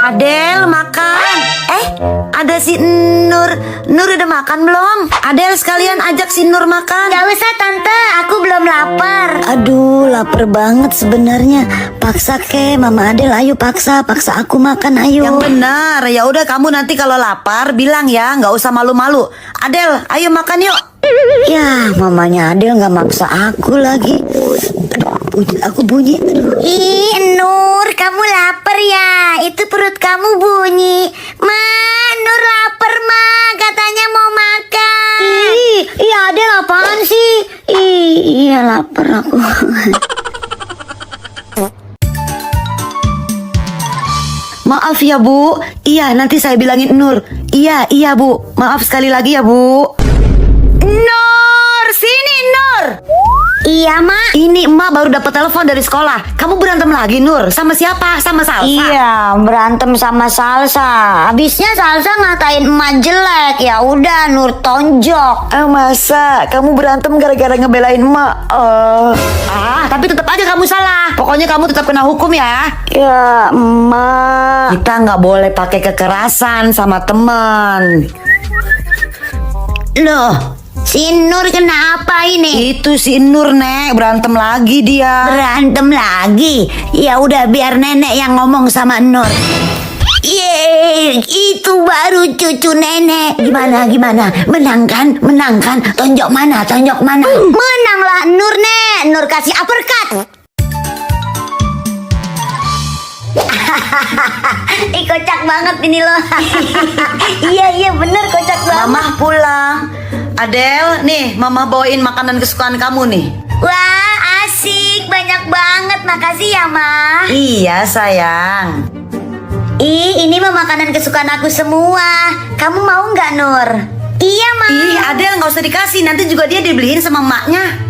Adel makan. Ada si Nur. Nur udah makan belum? Adel sekalian ajak si Nur makan. Gak usah tante, aku belum lapar. Aduh, lapar banget sebenarnya. Paksa ke Mama Adel, ayo paksa aku makan, ayo. Yang benar. Ya udah, kamu nanti kalau lapar bilang ya, nggak usah malu-malu. Adel, ayo makan yuk. Ya, mamanya Adel nggak maksa aku lagi. Aduh, aku bunyi. Ih, Nur, kamu lapar ya? Itu perut kamu bunyi. Ma, Nur lapar, Ma. Katanya mau makan. Iya Adel, apaan sih? Iya lapar aku. Maaf ya Bu. Iya, nanti saya bilangin Nur. Iya Bu. Maaf sekali lagi ya Bu. Nur, sini Nur. Iya, Ma. Ini emak baru dapat telepon dari sekolah. Kamu berantem lagi Nur? Sama siapa? Sama Salsa? Iya, berantem sama Salsa. Habisnya Salsa ngatain emak jelek. Ya udah, Nur tonjok. Masa kamu berantem gara-gara ngebelain emak? Tapi tetap aja kamu salah. Pokoknya kamu tetap kena hukum ya. Ya emak, kita nggak boleh pakai kekerasan sama teman. Loh, si Nur kenapa ini? Itu si Nur, Nek, berantem lagi dia. Berantem lagi? Ya udah, biar nenek yang ngomong sama Nur. Yeay, itu baru cucu nenek. Gimana? Menang kan? Tonjok mana? Menanglah Nur, Nek. Nur kasih uppercut. Kocak banget ini loh. Iya bener, kocak banget. Mama pulang. Adel, nih Mama bawain makanan kesukaan kamu nih. Wah, asik, banyak banget. Makasih ya, Ma. Iya sayang. Ini mah makanan kesukaan aku semua. Kamu mau nggak, Nur? Iya, Ma. Adel nggak usah dikasih, nanti juga dia dibeliin sama emaknya.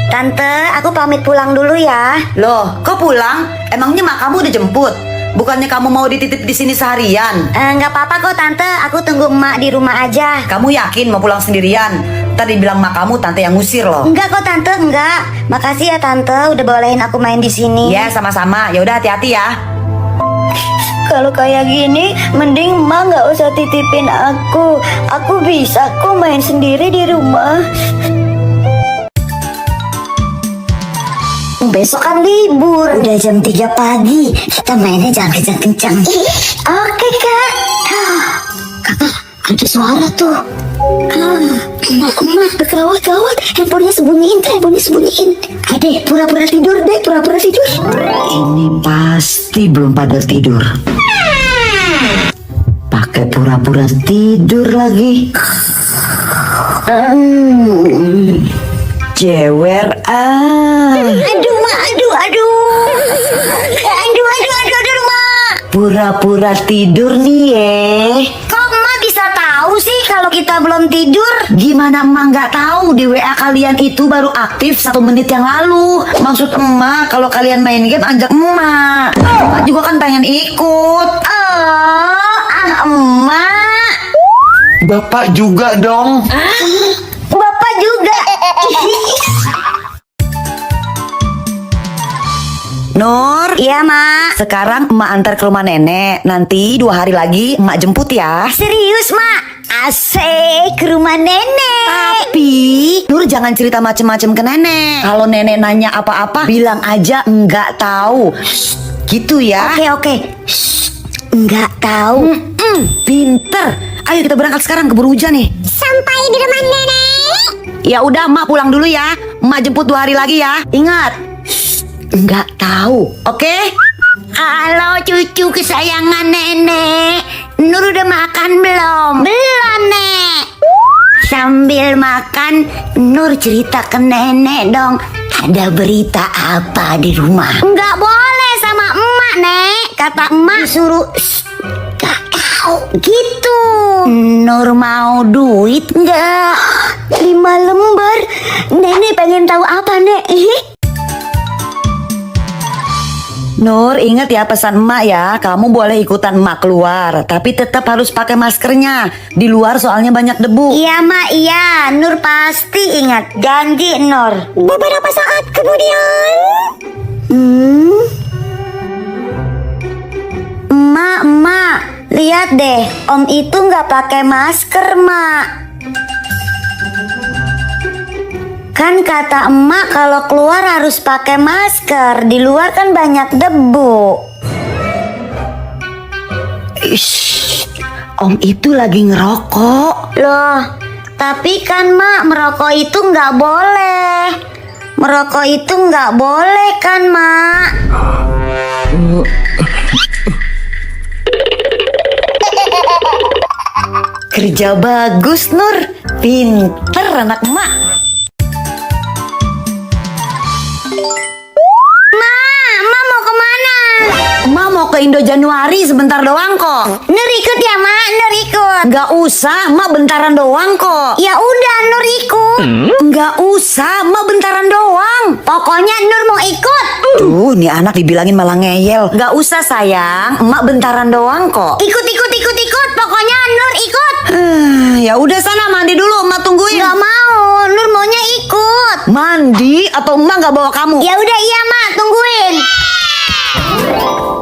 Tante, aku pamit pulang dulu ya. Loh, kok pulang? Emangnya mak kamu udah jemput? Bukannya kamu mau dititip di sini seharian? Nggak apa-apa kok, Tante. Aku tunggu emak di rumah aja. Kamu yakin mau pulang sendirian? Tadi bilang mak kamu tante yang ngusir loh. Enggak kok, Tante, enggak. Makasih ya, Tante, udah bolehin aku main di sini. Ya, sama-sama. Ya udah, hati-hati ya. Kalau kayak gini, mending emak nggak usah titipin aku. Aku bisa kok main sendiri di rumah. Besok kan libur. Udah jam 3 pagi. Kita mainnya jangan kencang-kencang. Oke, Kak. Kakak, ada suara tuh. Emak, gawat. Handphonenya sembunyiin. Adek, pura-pura tidur. Ini pasti belum pada tidur. Pakai pura-pura tidur lagi. Jewer Aduh, Mak. Pura-pura tidur nih ye. Kok Emak bisa tahu sih kalau kita belum tidur? Gimana emak nggak tahu di WA kalian itu baru aktif 1 menit yang lalu. Maksud emak kalau kalian main game ajak emak. Emak juga kan pengen ikut. Emak. Bapak juga dong. Bapak juga. Nur, Iya, Mak. sekarang emak antar ke rumah nenek. Nanti 2 hari lagi emak jemput ya. Serius, Mak? Asik, ke rumah nenek. Tapi Nur jangan cerita macem-macem ke nenek. Kalau nenek nanya apa-apa, bilang aja enggak tahu. Gitu ya. Oke. Enggak tahu. Pinter. Ayo kita berangkat sekarang, keburu hujan nih. Sampai di rumah nenek. Ya udah, emak pulang dulu ya. Emak jemput 2 hari lagi ya. Ingat, enggak tahu. Oke? Halo cucu kesayangan nenek. Nur udah makan belum? Belum, Nek. Sambil makan, Nur cerita ke nenek dong. Ada berita apa di rumah? Enggak boleh sama emak, Nek. Kata emak suruh gak tahu gitu. Nur mau duit enggak? 5 lembar. Nenek pengen tahu apa, Nek? Nur, ingat ya pesan emak ya. Kamu boleh ikutan emak keluar, tapi tetap harus pakai maskernya. Di luar soalnya banyak debu. Iya, Mak, iya. Nur pasti ingat. Janji, Nur. Beberapa saat kemudian. lihat deh, Om itu nggak pakai masker, Mak. Kan kata emak kalau keluar harus pakai masker. Di luar kan banyak debu. Ish, Om itu lagi ngerokok. Loh, tapi kan Mak, merokok itu nggak boleh. Merokok itu nggak boleh kan, Mak? Kerja bagus, Nur. Pinter anak emak. Mak mau kemana? Emak mau ke Indo Januari sebentar doang kok. Nur ikut ya, Mak? Nur ikut. Nggak usah, emak bentaran doang kok. Ya udah, Nur ikut. Nggak usah, emak bentaran doang. Pokoknya Nur mau ikut. Tuh, nih anak dibilangin malah ngeyel. Nggak usah sayang, emak bentaran doang kok. Ikut. Pokoknya Nur ikut. Ya udah sana mandi dulu, emak tungguin. Nggak mau, Nur maunya ikut. Mandi atau emak nggak bawa kamu? Ya udah iya, Mak, tungguin.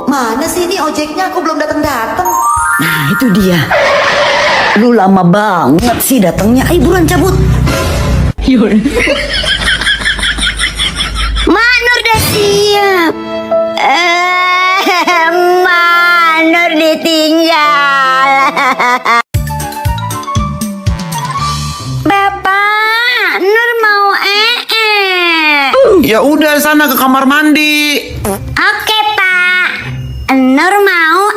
Mana sih ini ojeknya? Aku belum datang. Nah itu dia. Lu lama banget sih datangnya. Ayo buruan cabut. Mak, Nur udah siap. Mak, Nur ditinggal. Bapak, Nur mau Ya udah sana ke kamar mandi. Oke, Pak. Nur mau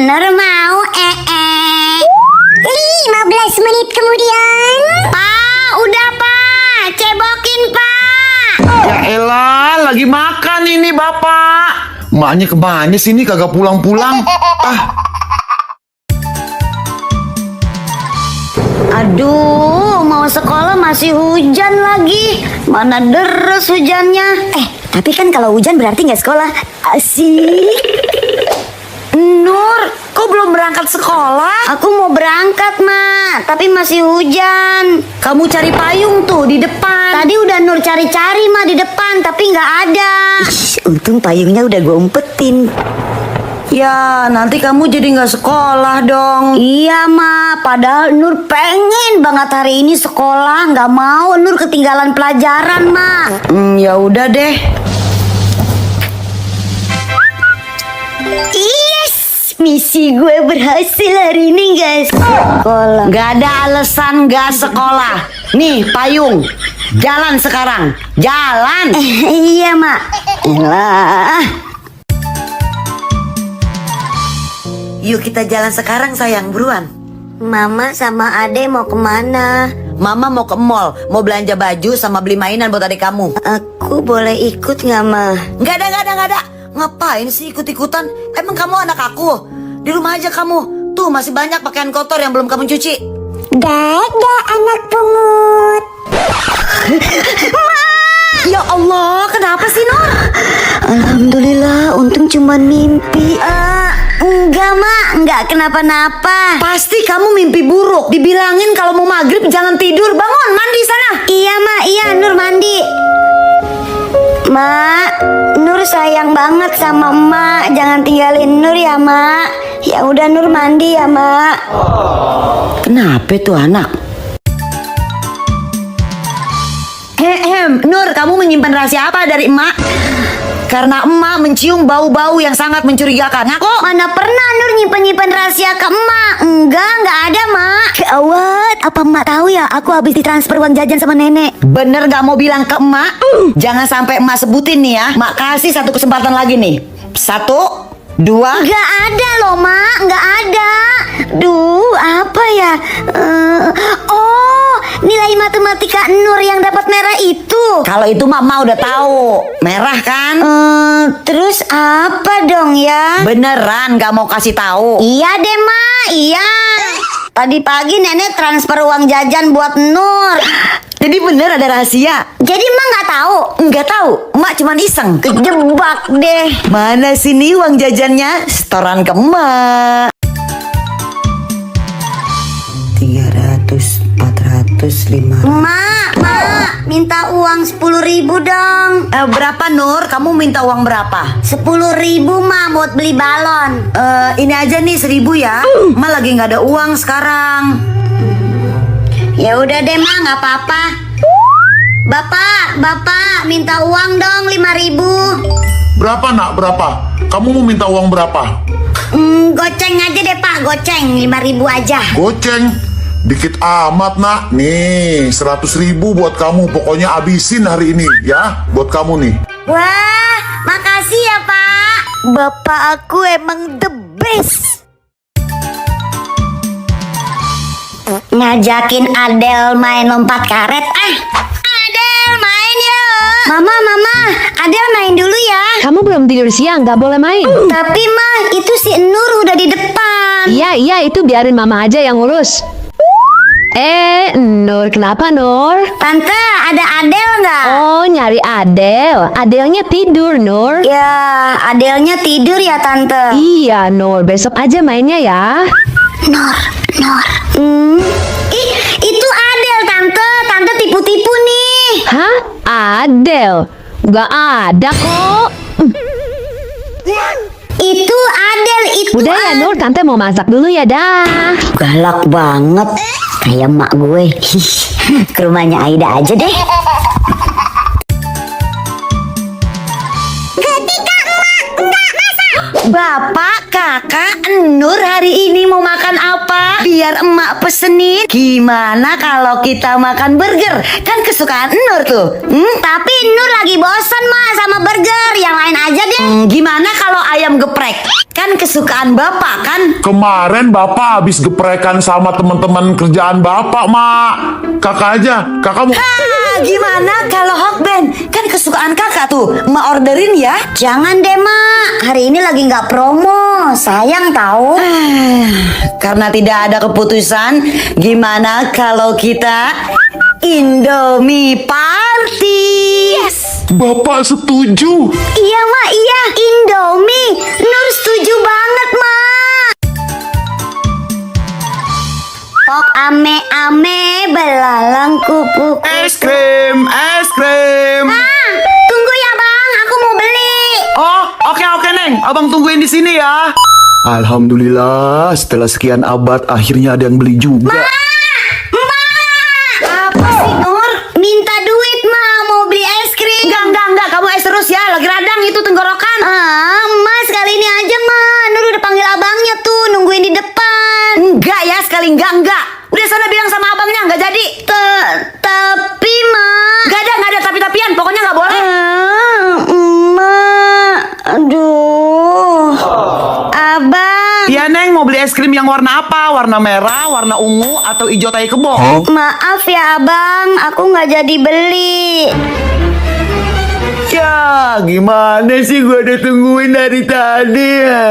Nur mau 15 menit kemudian. Pak, udah, Pak. Cebokin, Pak. Ya elah, lagi makan ini bapak. Maknya kemana sih ini kagak pulang-pulang? Aduh, mau sekolah masih hujan lagi. Mana deres hujannya. Tapi kan kalau hujan berarti nggak sekolah. Asik. Nur, kok belum berangkat sekolah? Aku mau berangkat, Mak. Tapi masih hujan. Kamu cari payung tuh di depan. Tadi udah Nur cari-cari, Mak, di depan. Tapi nggak ada. Untung payungnya udah gue umpetin. Ya, nanti kamu jadi nggak sekolah dong. Iya, Ma. Padahal Nur pengen banget hari ini sekolah. Nggak mau Nur ketinggalan pelajaran, Ma. Ya udah deh. Yes, misi gue berhasil hari ini, guys. Sekolah. Nggak ada alasan nggak sekolah. Nih, payung. Jalan sekarang. Jalan. Iya, Mak. Lah. Yuk kita jalan sekarang sayang, buruan. Mama sama Ade mau kemana? Mama mau ke mall, mau belanja baju sama beli mainan buat adik kamu. Aku boleh ikut nggak, Ma? Nggak ada. Ngapain sih ikut-ikutan? Emang kamu anak aku? Di rumah aja kamu. Tuh masih banyak pakaian kotor yang belum kamu cuci. Dadah, anak pungut. Ya Allah, kenapa sih Nur? Alhamdulillah, untung cuma mimpi. Enggak, Mak, enggak kenapa-napa. Pasti kamu mimpi buruk. Dibilangin kalau mau maghrib jangan tidur. Bangun, mandi sana. Iya, Mak, iya, Nur mandi. Mak, Nur sayang banget sama Emak. Jangan tinggalin Nur ya, Mak. Ya udah, Nur mandi ya, Mak. Kenapa tuh anak? Nur, kamu menyimpan rahasia apa dari emak? Karena emak mencium bau-bau yang sangat mencurigakan. Ngaku? Mana pernah Nur nyimpen-nyimpen rahasia ke Emak? Enggak ada, Mak. Gawat, apa Emak tahu ya? Aku habis ditransfer uang jajan sama nenek. Bener gak mau bilang ke emak? Jangan sampai emak sebutin nih ya. Emak kasih satu kesempatan lagi nih. 1, 2. Enggak ada loh, Mak. Enggak ada. Duh, apa ya? Nilai matematika Nur yang dapat merah itu. Kalau itu mama udah tahu. Merah kan? Terus apa dong ya? Beneran gak mau kasih tahu? Iya deh, Mak. Iya. Tadi pagi nenek transfer uang jajan buat Nur. Jadi bener ada rahasia? Jadi Mak nggak tahu? Nggak tahu, emak cuma iseng. Kejebak deh. Mana sini uang jajannya? Setoran ke emak. 300, 400, 500. Mak. minta uang 10.000 dong. Berapa Nur? Kamu minta uang berapa? 10.000 mah buat beli balon. Ini aja nih 1.000 ya. Ma lagi nggak ada uang sekarang. Ya udah deh mah, nggak apa-apa. Bapak minta uang dong 5.000. Berapa nak, berapa? Kamu mau minta uang berapa? Goceng aja deh Pak, goceng 5.000 aja. Goceng? Dikit amat nak. Nih 100.000 buat kamu. Pokoknya abisin hari ini ya. Buat kamu nih. Wah, makasih ya Pak. Bapak aku emang the best. Ngajakin Adel main lompat karet. Adel main yuk. Mama, Adel main dulu ya. Kamu belum tidur siang, gak boleh main. Tapi mah itu si Nur udah di depan. Iya, itu biarin mama aja yang ngurus. Nur, kenapa Nur? Tante, ada Adel nggak? Oh, nyari Adel. Adelnya tidur, Nur. Ya, Adelnya tidur ya Tante. Iya, Nur. Besok aja mainnya ya. Nur. Ih, itu Adel Tante. Tante tipu-tipu nih. Hah? Adel? Gak ada kok. Itu Adel itu. Udah ya Nur, Tante mau masak dulu ya dah. Galak banget. Kayak mak gue. Ke rumahnya Aida aja deh. Bapak, kakak, Nur hari ini mau makan apa? Biar emak pesenin. Gimana kalau kita makan burger? Kan kesukaan Nur tuh. Tapi Nur lagi bosen mah sama burger. Yang lain aja deh. Gimana kalau ayam geprek? Kan kesukaan bapak kan? Kemarin bapak habis geprekan sama teman-teman kerjaan bapak, mak. Kakak aja. Kakak mau... Gimana kalau hokben? Kan kesukaan kakak tuh. Emak orderin ya. Jangan deh mak. Hari ini lagi nggak promo. Sayang tahu. Karena tidak ada keputusan, gimana kalau kita Indomie Party? Yes. Bapak setuju. Iya mak, iya. Indomie. Nur setuju banget mak. Pok ame-ame belalang kupu. Es krim, es krim. Tunggu ya bang, aku mau beli. Oh, oke Neng. Abang tungguin di sini ya. Alhamdulillah, setelah sekian abad akhirnya ada yang beli juga. Apa sih Nur? Minta duit mah, mau beli es krim. Enggak, kamu es terus ya. Lagi radang itu tenggorokan. Mas kali ini aja mah. Nur udah panggil abangnya tuh, nungguin di depan. Enggak ya, sekali enggak. Udah sana bilang sama abangnya, enggak jadi. Tapi mak. Enggak ada tapi-tapian, pokoknya enggak boleh. Mak, aduh. Abang. Iya Neng, mau beli es krim yang warna apa? Warna merah, warna ungu, atau hijau tai kebo? Maaf ya abang, aku nggak jadi beli. Ya, gimana sih gue udah tungguin dari tadi ya?